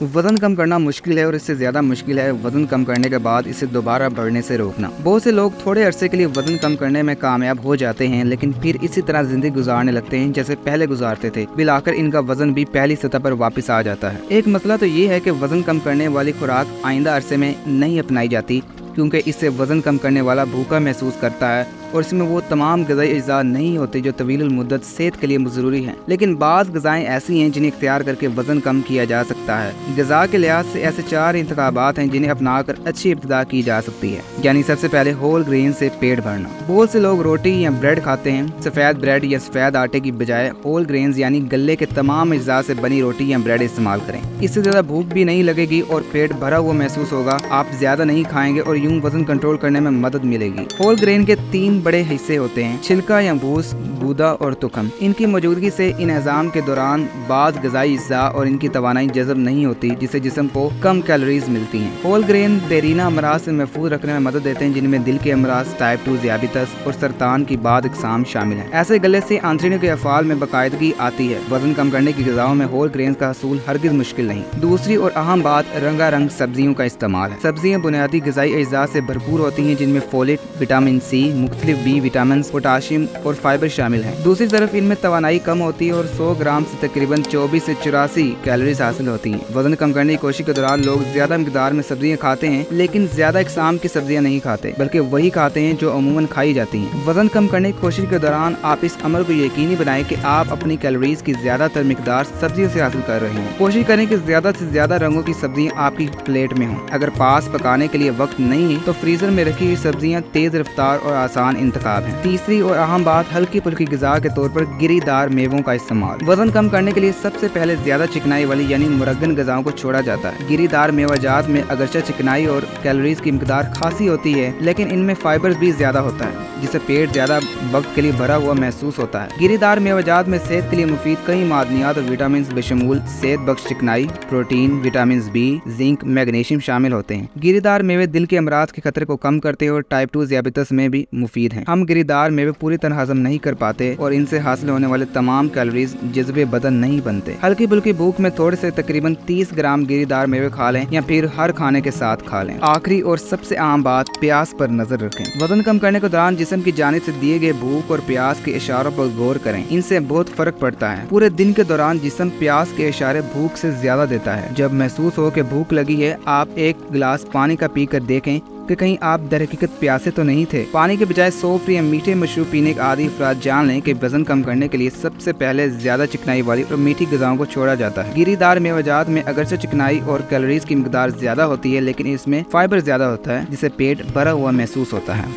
वजन कम करना मुश्किल है और इससे ज्यादा मुश्किल है वजन कम करने के बाद इसे दोबारा बढ़ने से रोकना। बहुत से लोग थोड़े अरसे के लिए वजन कम करने में कामयाब हो जाते हैं, लेकिन फिर इसी तरह जिंदगी गुजारने लगते हैं जैसे पहले गुजारते थे। मिलाकर इनका वजन भी पहली सतह पर वापस आ जाता है। एक मसला तो ये है कि वजन कम करने वाली खुराक आइंदा अरसे में नहीं अपनाई जाती, क्योंकि इससे वजन कम करने वाला भूखा महसूस करता है और इसमें वो तमाम ग़िज़ाई अज्जा नहीं होते जो तवील मुद्दत सेहत के लिए ज़रूरी हैं। लेकिन बाज़ ग़िज़ाएँ ऐसी हैं जिन्हें इख्तियार करके वज़न कम किया जा सकता है। ग़िज़ा के लिहाज से ऐसे 4 इंतखाबात हैं जिन्हें अपनाकर अच्छी इब्तिदा की जा सकती है। यानी सबसे पहले होल ग्रेन से पेट भरना। बहुत से लोग रोटी या ब्रेड खाते हैं। सफ़ेद ब्रेड या सफ़ेद आटे की बजाय होल ग्रेन्स यानी गले के तमाम अज्जा से बनी रोटी या ब्रेड इस्तेमाल करें। इससे ज़्यादा भूख भी नहीं लगेगी और पेट भरा हुआ महसूस होगा। आप ज़्यादा नहीं खाएंगे और यूँ वज़न कंट्रोल करने में मदद मिलेगी। होल ग्रेन के 3 बड़े हिस्से होते हैं, छिलका या भूस, गूदा और तुखम। इनकी मौजूदगी से इन एग्जाम के दौरान बाज़ ग़िज़ाई अज्जा और इनकी तवानाई जज़ब नहीं होती, जिससे जिस्म को कम कैलोरीज मिलती हैं। होल ग्रेन देरीना अमराज से महफूज रखने में मदद देते हैं, जिनमें दिल के अमराज, टाइप 2 ज़ियाबितस और सरतान की बाद अक़साम शामिल हैं। ऐसे गले से आंतड़ियों के अफ़ाल में बाकायदगी आती है। वजन कम करने की ग़िज़ाओं में होल ग्रेन का हसूल हरगिज़ मुश्किल नहीं। दूसरी और अहम बात रंगारंग सब्जियों का इस्तेमाल है। सब्जियाँ बुनियादी ग़िज़ाई अज्जा से भरपूर होती हैं, जिनमें फोलेट, विटामिन सी, मुख्तलिफ बी विटामिन, पोटाशियम और फाइबर शामिल हैं। दूसरी तरफ इनमें तवानाई कम होती है और 100 ग्राम से तकरीबन 24 से 84 कैलोरीज हासिल होती हैं। वजन कम करने की कोशिश के दौरान लोग ज्यादा मिकदार में सब्जियां खाते हैं, लेकिन ज्यादा इकसाम की सब्जियां नहीं खाते, बल्कि वही खाते हैं जो अमूमन खाई जाती हैं। वजन कम करने की कोशिश के दौरान आप इस अमल को यकीनी बनाएं कि आप अपनी कैलोरीज की ज्यादातर मिकदार सब्जियों से हासिल कर रहे हैं। कोशिश करें कि ज्यादा से ज्यादा रंगों की सब्जियां आपकी प्लेट में हों। अगर पास पकाने के लिए वक्त नहीं है तो फ्रीजर में रखी हुई सब्जियां तेज रफ्तार और आसान इंतखाब है। तीसरी और अहम बात हल्की फुल्की ग़िज़ा के तौर पर गिरीदार मेवों का इस्तेमाल। वजन कम करने के लिए सबसे पहले ज्यादा चिकनाई वाली यानी मुरग्गन ग़िज़ाओं को छोड़ा जाता है। गिरीदार मेवाजात में अगरचे चिकनाई और कैलोरीज की मिकदार खासी होती है, लेकिन इनमें फाइबर भी ज्यादा होता है, जिससे पेट ज्यादा वक्त के लिए भरा हुआ महसूस होता है। गिरीदार मेवाजात में सेहत के लिए मुफीद कई मादनियात और विटामिन बशमूल सेहत बख्श चिकनाई, protein, vitamin B, zinc, magnesium शामिल होते हैं। गिरीदार मेवे दिल के अमराज के खतरे को कम करते हैं और टाइप 2 ज़ियाबितस में भी मुफीद हैं। हम गिरीदार मेवे पूरी तरह हजम नहीं कर पाते और इनसे हासिल होने वाले तमाम कैलोरीज जज्बे बदन नहीं बनते। हल्की फुल्की भूख में थोड़े से तकरीबन 30 ग्राम गिरीदार मेवे खा लें या फिर हर खाने के साथ खा लें। आखिरी और सबसे आम बात, प्यास पर नजर रखें। वजन कम करने के दौरान जिस्म की जानिब से दिए गए भूख और प्यास के इशारों पर गौर करें। इनसे बहुत फर्क पड़ता है। पूरे दिन के दौरान जिस्म प्यास के इशारे भूख से ज्यादा देता है। जब महसूस हो कि भूख लगी है, आप एक गिलास पानी का पी कर देखें कि कहीं आप दर हकीकत प्यासे तो नहीं थे। पानी के बजाय सॉफ्ट या मीठे मशरूब पीने के आदी अफराद जान लें कि वजन कम करने के लिए सबसे पहले ज्यादा चिकनाई वाली और मीठी ग़िज़ाओं को छोड़ा जाता है। गिरीदार मेवाजात में अगरचे चिकनाई और कैलोरीज की मिकदार ज्यादा होती है, लेकिन इसमें फाइबर ज्यादा होता है, जिससे पेट भरा हुआ महसूस होता है।